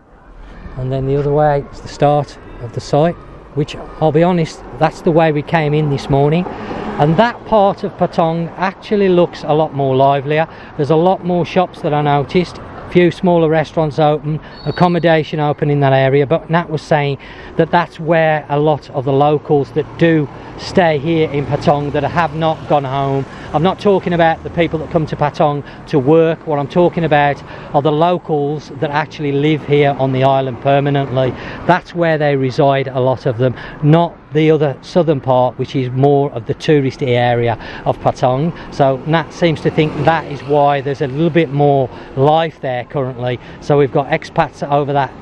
and then the other way is the start of the site which I'll be honest, that's the way we came in this morning. And that part of Patong actually looks a lot more livelier. There's a lot more shops that I noticed, a few smaller restaurants open, accommodation open in that area. But Nat was saying that that's where a lot of the locals that do stay here in Patong that have not gone home. I'm not talking about the people that come to Patong to work. What I'm talking about are the locals that actually live here on the island permanently. That's where they reside, a lot of them, not the other southern part, which is more of the touristy area of Patong. So Nat seems to think that is why there's a little bit more life there currently. So we've got expats over that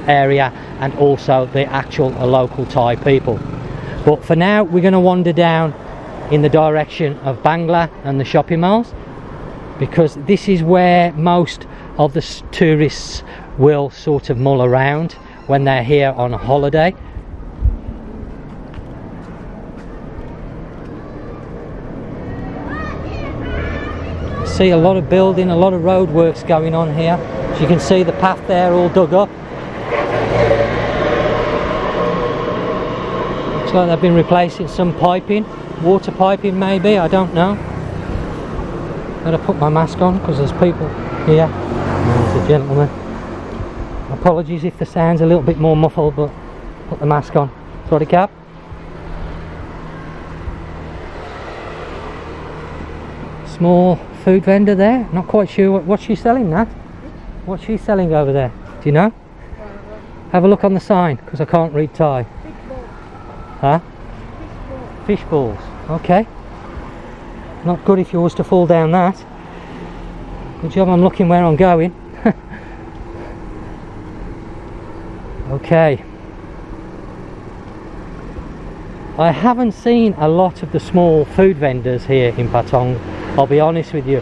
area and also the actual local Thai people. But for now, we're going to wander down in the direction of Bangla and the shopping malls, because this is where most of the tourists will sort of mull around when they're here on a holiday. See a lot of building, a lot of road works going on here. As you can see, the path there all dug up. Looks like they've been replacing some piping, water piping maybe, I don't know. Better put my mask on because there's people here. There's a gentleman. Apologies if the sound's a little bit more muffled, but put the mask on. Sorry, Cap. Small food vendor there, not quite sure what she's selling, Nat. What's she selling over there? Do you know? Have a look on the sign because I can't read Thai. Huh? Fish balls. Okay. Not good if you was to fall down that. Good job I'm looking where I'm going. Okay. I haven't seen a lot of the small food vendors here in Patong, I'll be honest with you.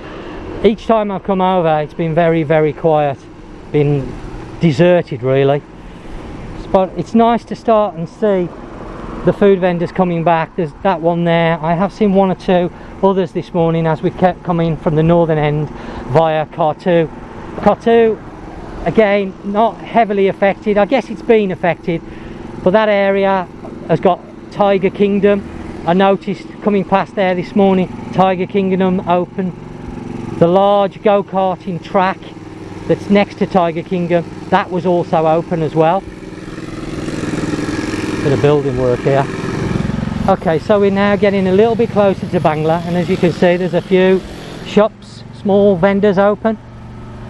Each time I've come over, it's been very, very quiet. Been deserted, really. But it's nice to start and see the food vendors coming back. There's that one there. I have seen one or two others this morning as we kept coming from the northern end via Khartoum. Khartoum, again, not heavily affected. I guess it's been affected, but that area has got Tiger Kingdom. I noticed coming past there this morning, Tiger Kingdom open. The large go-karting track that's next to Tiger Kingdom, that was also open as well. Bit of building work here. Okay, so we're now getting a little bit closer to Bangla, and as you can see, there's a few shops, small vendors open,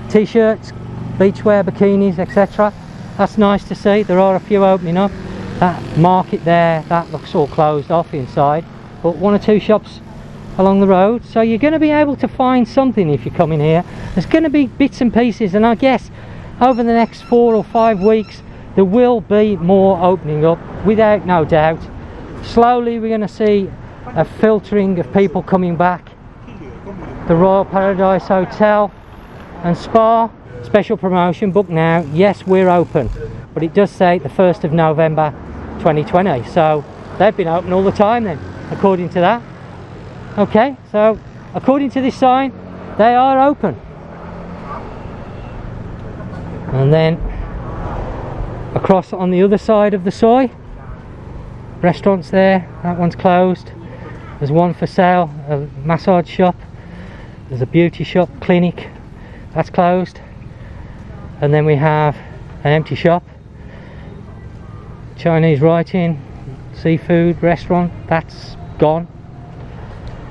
t-shirts, beachwear, bikinis, etc. That's nice to see. There are a few opening up. That market there, that looks all closed off inside, but one or two shops along the road, so you're going to be able to find something if you come in here. There's going to be bits and pieces, and I guess over the next 4 or 5 weeks there will be more opening up, without no doubt. Slowly we're going to see a filtering of people coming back. The Royal Paradise Hotel and Spa, special promotion, book now. Yes, we're open, but it does say the 1st of November 2020, so they've been open all the time then, according to that. Okay, so according to this sign, they are open. And then across on the other side of the soy, restaurants there, that one's closed. There's one for sale, a massage shop. There's a beauty shop, clinic, that's closed. And then we have an empty shop, Chinese writing, seafood restaurant, that's gone.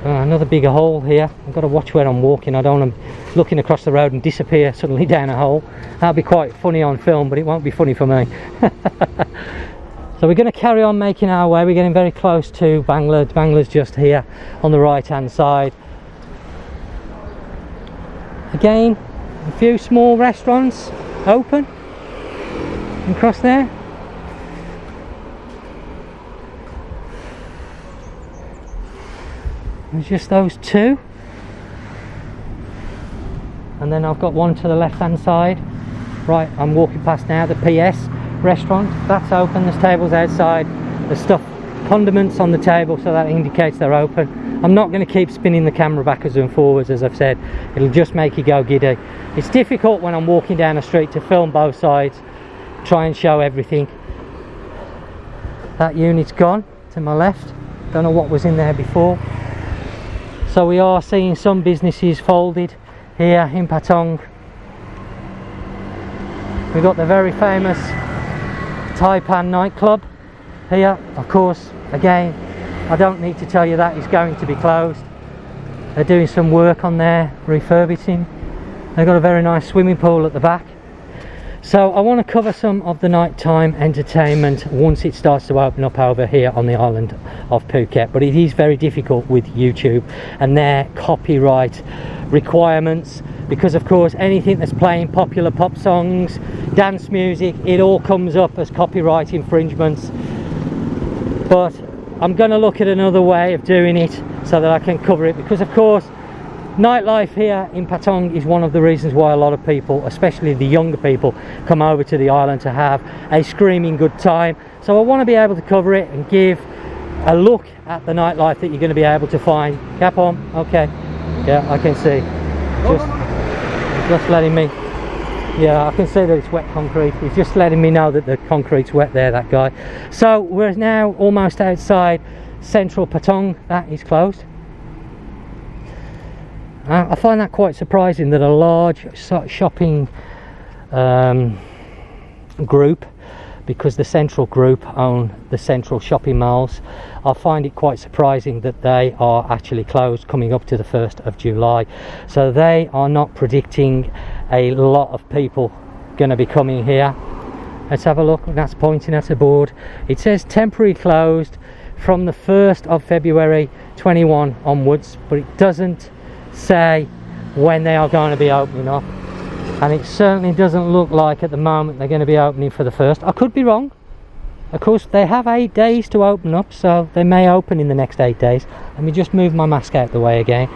Another bigger hole here. I've got to watch where I'm walking. I don't want to looking across the road and disappear suddenly down a hole. That'll be quite funny on film, but it won't be funny for me. So we're going to carry on making our way. We're getting very close to Bangla. Bangla's just here on the right hand side. Again, a few small restaurants open across there. There's just those two, and then I've got one to the left hand side. Right, I'm walking past now, the PS restaurant, that's open. There's tables outside, there's stuff, condiments on the table, so that indicates they're open. I'm not going to keep spinning the camera backwards and forwards, as I've said. It'll just make you go giddy. It's difficult when I'm walking down the street to film both sides, try and show everything. That unit's gone to my left. Don't know what was in there before. So we are seeing some businesses folded here in Patong. We've got the very famous Taipan nightclub here. Of course, again, I don't need to tell you that is going to be closed. They're doing some work on there, refurbishing. They've got a very nice swimming pool at the back. So I want to cover some of the nighttime entertainment once it starts to open up over here on the island of Phuket. But it is very difficult with YouTube and their copyright requirements, because of course anything that's playing popular pop songs, dance music, it all comes up as copyright infringements. But I'm going to look at another way of doing it so that I can cover it, because of course nightlife here in Patong is one of the reasons why a lot of people, especially the younger people, come over to the island to have a screaming good time. So I want to be able to cover it and give a look at the nightlife that you're going to be able to find. Cap on, okay. Yeah, I can see. Just letting me. Yeah, I can see that it's wet concrete. He's just letting me know that the concrete's wet there, that guy. So we're now almost outside central Patong. That is closed. I find that quite surprising that a large shopping group, because the central group own the central shopping malls, I find it quite surprising that they are actually closed coming up to the 1st of July. So they are not predicting a lot of people going to be coming here. Let's have a look. That's pointing at a board. It says temporary closed from the 1st of February 21 onwards, but it doesn't say when they are going to be opening up, and it certainly doesn't look like at the moment they're going to be opening for the 1st. I could be wrong. Of course, they have 8 days to open up, so they may open in the next 8 days. Let me just move my mask out the way again.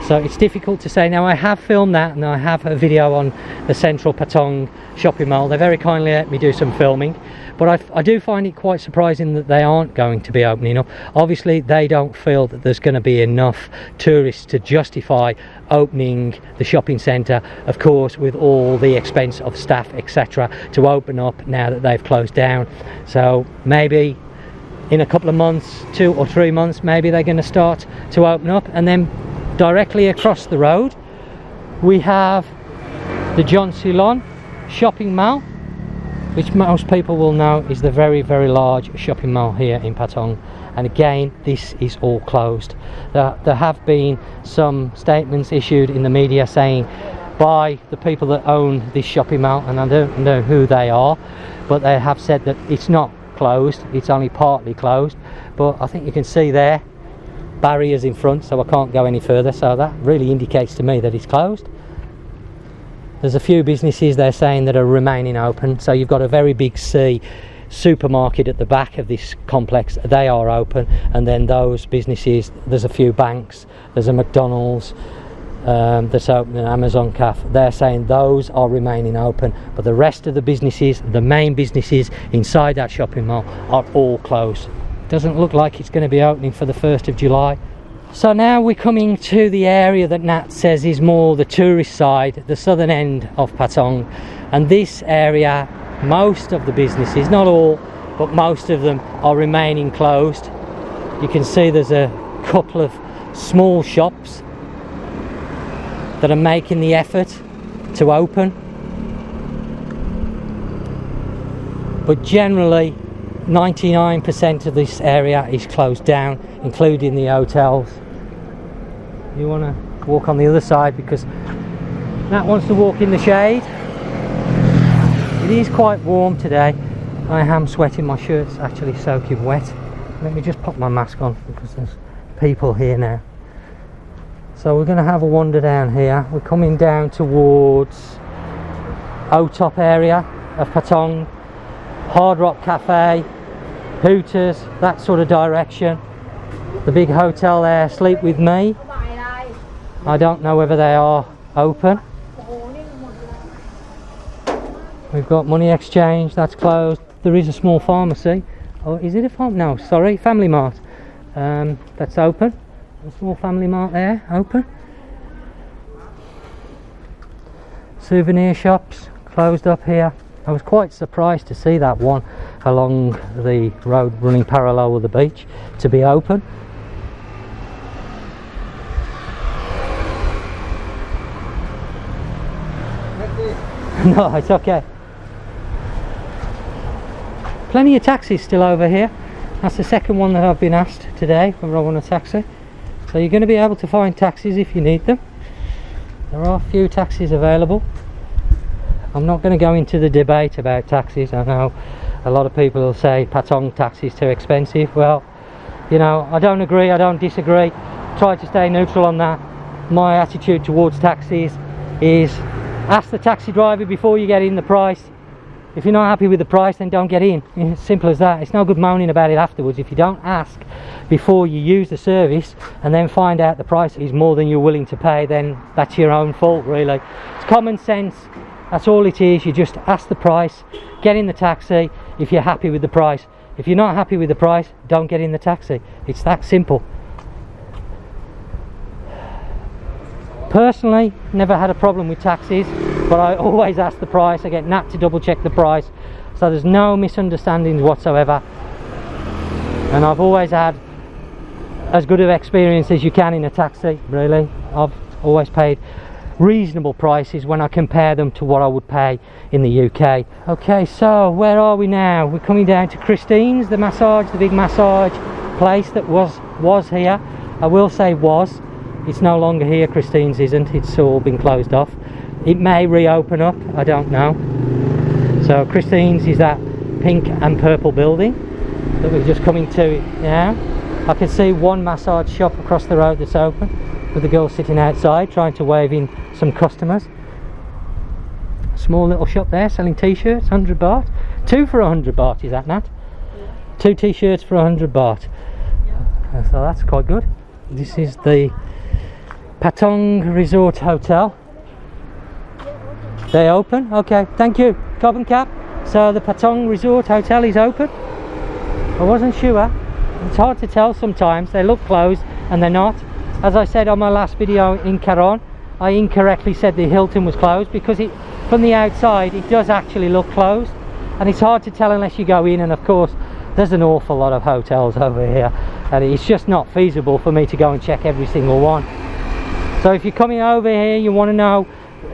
So it's difficult to say. Now, I have filmed that, and I have a video on the central Patong shopping mall. They very kindly let me do some filming, but I do find it quite surprising that they aren't going to be opening up. Obviously, they don't feel that there's going to be enough tourists to justify opening the shopping centre, of course, with all the expense of staff, etc., to open up now that they've closed down. So maybe in a couple of months, 2 or 3 months, maybe they're going to start to open up. And then directly across the road we have the John Silon shopping mall, which most people will know is the very, very large shopping mall here in Patong. And again, this is all closed. There have been some statements issued in the media saying by the people that own this shopping mall, and I don't know who they are, but they have said that it's not closed, it's only partly closed. But I think you can see there barriers in front, so I can't go any further, so that really indicates to me that it's closed. There's a few businesses they're saying that are remaining open. So you've got a very big C supermarket at the back of this complex, they are open, and then those businesses, there's a few banks, there's a McDonald's that's open, an Amazon cafe, they're saying those are remaining open, but the rest of the businesses, the main businesses inside that shopping mall, are all closed. Doesn't look like it's going to be opening for the 1st of July. So now we're coming to the area that Nat says is more the tourist side, the southern end of Patong. And this area, most of the businesses, not all, but most of them are remaining closed. You can see there's a couple of small shops that are making the effort to open. But generally, 99% of this area is closed down, including the hotels. You want to walk on the other side because Nat wants to walk in the shade. It is quite warm today. I am sweating, my shirt's actually soaking wet. Let me just pop my mask on because there's people here now. So we're going to have a wander down here. We're coming down towards O-Top area of Patong, Hard Rock Cafe, Hooters, that sort of direction. The big hotel there, Sleep With Me. I don't know whether they are open. We've got Money Exchange, that's closed. There is a small pharmacy. Oh, is it a farm? No, sorry, Family Mart. That's open. A small Family Mart there, open. Souvenir shops, closed up here. I was quite surprised to see that one along the road running parallel with the beach to be open. No, it's okay. Plenty of taxis still over here. That's the second one that I've been asked today whether I want a taxi. So you're going to be able to find taxis if you need them. There are a few taxis available. I'm not going to go into the debate about taxis. I know a lot of people will say Patong taxis too expensive. Well, you know, I don't agree, I don't disagree. Try to stay neutral on that. My attitude towards taxis is ask the taxi driver before you get in the price. If you're not happy with the price, then don't get in. It's simple as that. It's no good moaning about it afterwards. If you don't ask before you use the service and then find out the price is more than you're willing to pay, then that's your own fault, really. It's common sense. That's all it is. You just ask the price, get in the taxi if you're happy with the price. If you're not happy with the price, don't get in the taxi. It's that simple. Personally, never had a problem with taxis, but I always ask the price. I get Nat to double check the price, so there's no misunderstandings whatsoever. And I've always had as good of experience as you can in a taxi, really. I've always paid reasonable prices when I compare them to what I would pay in the UK. Okay, so where are we now? We're coming down to Christine's, the massage, the big massage place that was here. I will say was. It's no longer here. Christine's isn't. It's all been closed off. It may reopen up, I don't know. So Christine's is that pink and purple building that we're just coming to now. I can see one massage shop across the road that's open, with the girl sitting outside trying to wave in some customers. Small little shop there selling t-shirts, 100 baht. 2 for 100 baht, is that Nat? Yeah. 2 t-shirts for 100 baht. Yeah. So that's quite good. This is the Patong Resort Hotel. They open? Okay, thank you. Carbon cap. So the Patong Resort Hotel is open. I wasn't sure. It's hard to tell sometimes. They look closed and they're not. As I said on my last video in Karon, I incorrectly said the Hilton was closed because from the outside it does actually look closed, and it's hard to tell unless you go in. And of course there's an awful lot of hotels over here and it's just not feasible for me to go and check every single one. So if you're coming over here, you want to know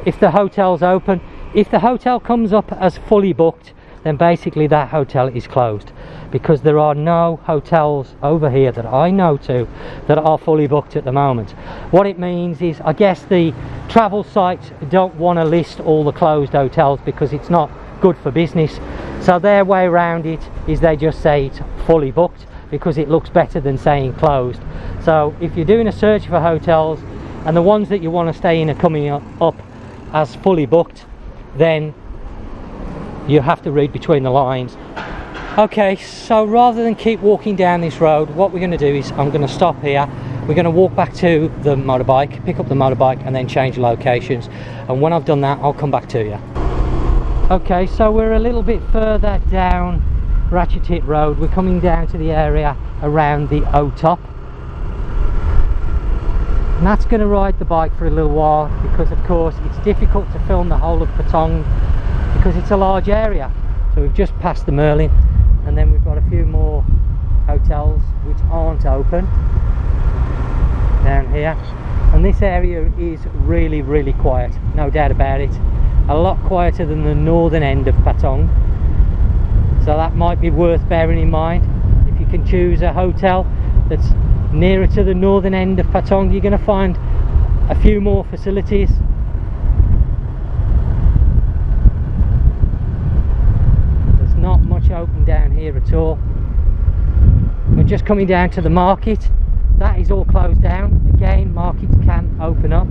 if the hotel's open. If the hotel comes up as fully booked, then basically that hotel is closed, because there are no hotels over here that I know to that are fully booked at the moment. What it means is, I guess the travel sites don't want to list all the closed hotels because it's not good for business. So their way around it is they just say it's fully booked because it looks better than saying closed. So if you're doing a search for hotels and the ones that you want to stay in are coming up as fully booked, then you have to read between the lines. Okay, so rather than keep walking down this road, what we're going to do is I'm going to stop here. We're going to walk back to the motorbike, pick up the motorbike and then change locations, and when I've done that I'll come back to you. Okay, so we're a little bit further down Ratchatit Road. We're coming down to the area around the O-Top. And that's going to ride the bike for a little while because of course it's difficult to film the whole of Patong because it's a large area. So we've just passed the Merlin and then we've got a few more hotels which aren't open down here, and this area is really quiet, no doubt about it. A lot quieter than the northern end of Patong, so that might be worth bearing in mind. If you can choose a hotel that's nearer to the northern end of Patong, you're going to find a few more facilities. There's not much open down here at all. We're just coming down to the market. That is all closed down. Again, markets can open up.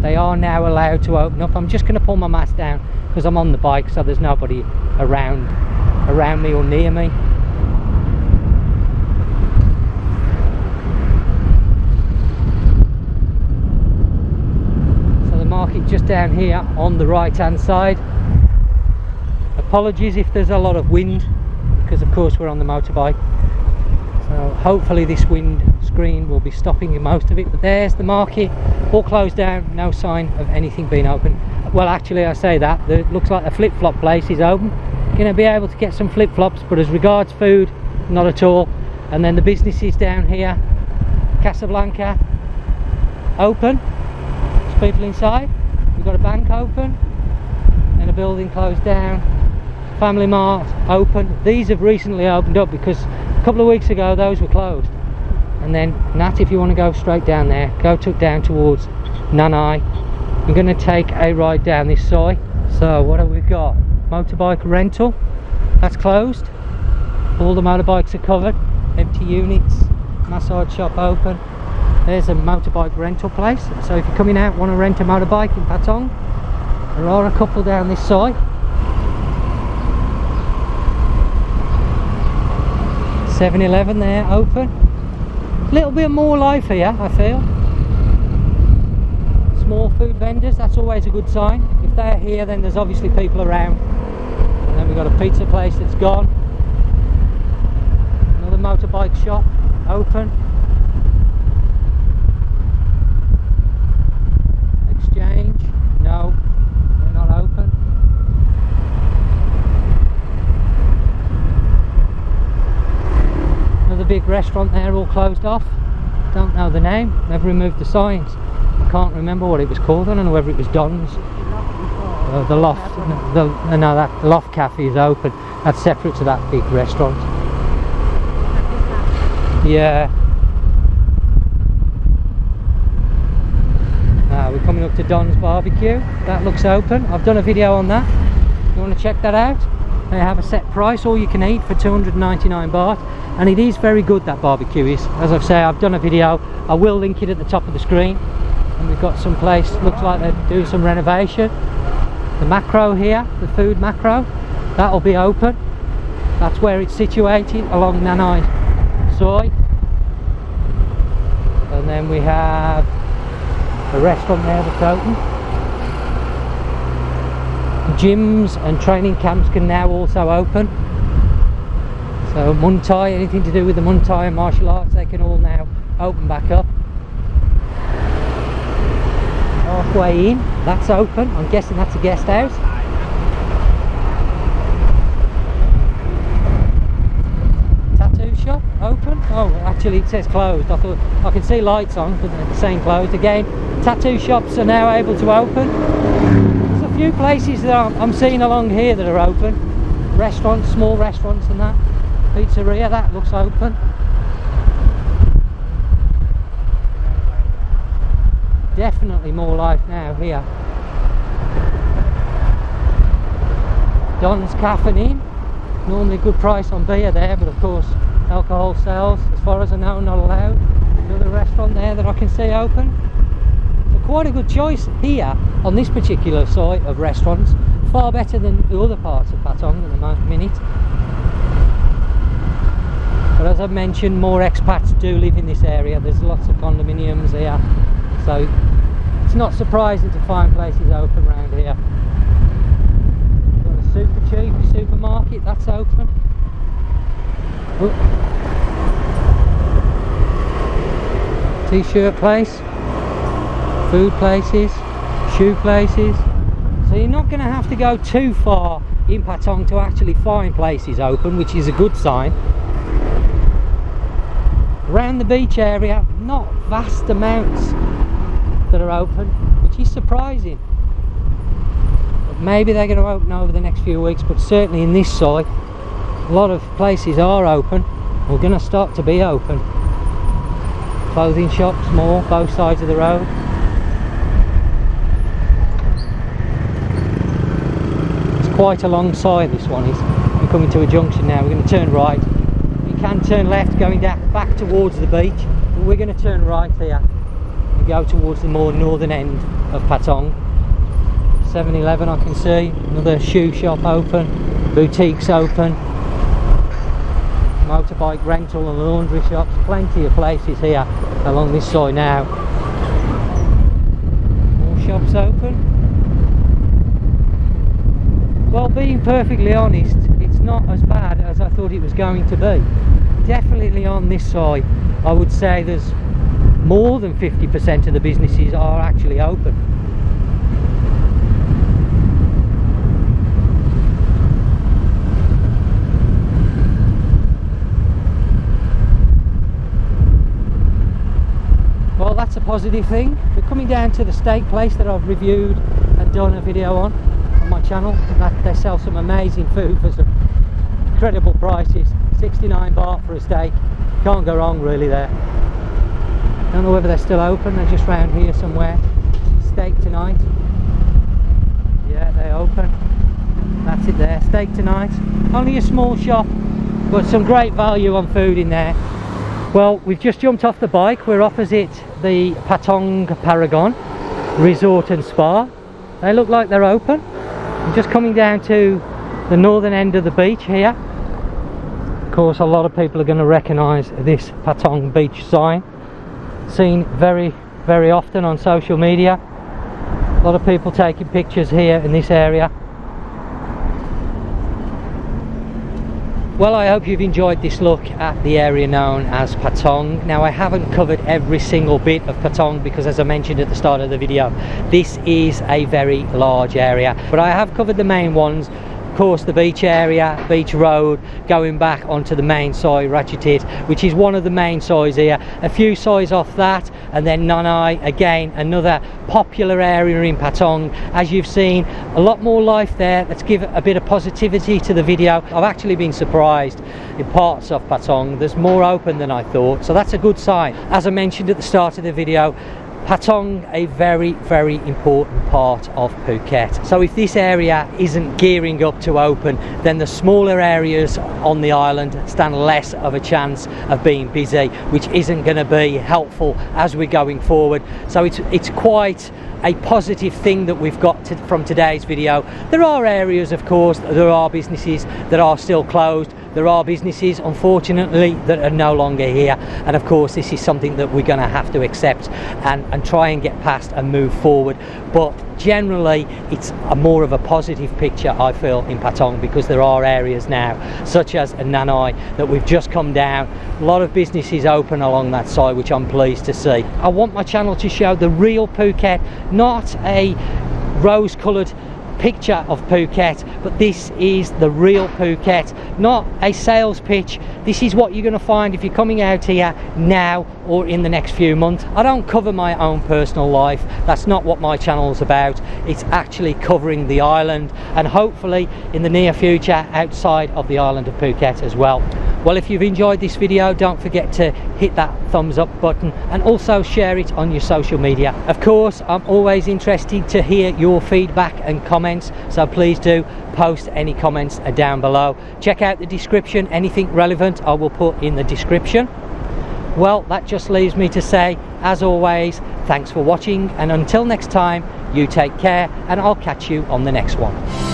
They are now allowed to open up. I'm just going to pull my mask down because I'm on the bike, so there's nobody around me or near me. Market just down here on the right hand side. Apologies if there's a lot of wind because of course we're on the motorbike, so hopefully this wind screen will be stopping most of it. But there's the market, all closed down, no sign of anything being open well, actually I say that, it looks like the flip-flop place is open. Going to be able to get some flip-flops, but as regards food, not at all. And then the businesses down here, Casablanca, open. There's people inside. We've got a bank open, and a building closed down. Family Mart open. These have recently opened up because a couple of weeks ago those were closed. And then Nat, if you want to go straight down there, go down towards Nanai. I'm going to take a ride down this side. So what have we got? Motorbike rental, that's closed. All the motorbikes are covered. Empty units. Massage shop open. There's a motorbike rental place. So if you're coming out, want to rent a motorbike in Patong, there are a couple down this side. 7-Eleven there open. A little bit more life here, I feel. Small food vendors, that's always a good sign. If they're here, then there's obviously people around. And then we've got a pizza place that's gone. Another motorbike shop open. Exchange, no, they're not open. Another big restaurant there, all closed off. Don't know the name, they've removed the signs. I can't remember what it was called. I don't know whether it was Don's. The Loft, the Loft Cafe is open. That's separate to that big restaurant. Yeah. We're coming up to Don's Barbecue. That looks open. I've done a video on that. You want to check that out? They have a set price, all you can eat, for 299 baht, and it is very good, that barbecue is. As I've said, I've done a video. I will link it at the top of the screen. And we've got some place, looks like they're doing some renovation. The macro here, the food macro, that'll be open. That's where it's situated, along Nanai Soy. And then we have a restaurant there that's open. Gyms and training camps can now also open. So Muay Thai, anything to do with the Muay Thai and martial arts, they can all now open back up. Halfway in, that's open. I'm guessing that's a guest house. Tattoo shop open. Oh, actually it says closed. I thought I could see lights on, but they're saying closed again. Tattoo shops are now able to open. There's a few places that I'm seeing along here that are open. Restaurants, small restaurants and that. Pizzeria, that looks open. Definitely more life now here. Don's Cafe Inn. Normally good price on beer there, but of course alcohol sales, as far as I know, not allowed. Another restaurant there that I can see open. So quite a good choice here on this particular site of restaurants. Far better than the other parts of Patong at the minute. But as I've mentioned, more expats do live in this area. There's lots of condominiums here. So it's not surprising to find places open around here. Got a super cheap supermarket, that's open. T-shirt place, food places, shoe places. So you're not going to have to go too far in Patong to actually find places open, which is a good sign. Around the beach area, not vast amounts that are open, which is surprising. But maybe they're going to open over the next few weeks, but certainly in this side a lot of places are open. We're going to start to be open. Clothing shops, more, both sides of the road. It's quite a long side, this one is. We're coming to a junction now. We're going to turn right. You can turn left going back towards the beach, but we're going to turn right here and go towards the more northern end of Patong. 7-Eleven I can see, another shoe shop open, boutiques open, motorbike rental and laundry shops, plenty of places here along this side now. More shops open. Well, being perfectly honest, it's not as bad as I thought it was going to be. Definitely on this side I would say there's more than 50% of the businesses are actually open. positive thing. We're coming down to the steak place that I've reviewed and done a video on my channel. That they sell some amazing food for some incredible prices. 69 baht for a steak. Can't go wrong really there. Don't know whether they're still open. They're just round here somewhere. Steak tonight. Yeah, they open. That's it there. Steak tonight. Only a small shop, but some great value on food in there. Well, we've just jumped off the bike. We're opposite the Patong Paragon Resort and Spa. They look like they're open. I'm just coming down to the northern end of the beach here. Of course, a lot of people are going to recognise this Patong Beach sign. Seen very, very often on social media. A lot of people taking pictures here in this area. Well, I hope you've enjoyed this look at the area known as Patong. Now, I haven't covered every single bit of Patong because, as I mentioned at the start of the video, this is a very large area, but I have covered the main ones. Of course, the beach area, beach road, going back onto the main soi Ratchatit, which is one of the main sois here. A few sois off that, and then Nanai, again another popular area in Patong. As you've seen, a lot more life there. Let's give a bit of positivity to the video. I've actually been surprised in parts of Patong. There's more open than I thought, so that's a good sign. As I mentioned at the start of the video, Patong, a very, very important part of Phuket. So if this area isn't gearing up to open, then the smaller areas on the island stand less of a chance of being busy, which isn't going to be helpful as we're going forward. So it's quite a positive thing that we've got from today's video. There are areas, of course, there are businesses that are still closed. There are businesses, unfortunately, that are no longer here, and of course this is something that we're going to have to accept and try and get past and move forward. But generally it's more of a positive picture, I feel, in Patong, because there are areas now such as Nanai that we've just come down. A lot of businesses open along that side, which I'm pleased to see. I want my channel to show the real Phuket, not a rose-coloured picture of Phuket, but this is the real Phuket, not a sales pitch. This is what you're going to find if you're coming out here now or in the next few months. I don't cover my own personal life. That's not what my channel's about. It's actually covering the island, and hopefully in the near future outside of the island of Phuket as well. Well, if you've enjoyed this video, don't forget to hit that thumbs up button and also share it on your social media. Of course, I'm always interested to hear your feedback and comments, so please do post any comments down below. Check out the description. Anything relevant I will put in the description. Well, that just leaves me to say, as always, thanks for watching, and until next time, you take care, and I'll catch you on the next one.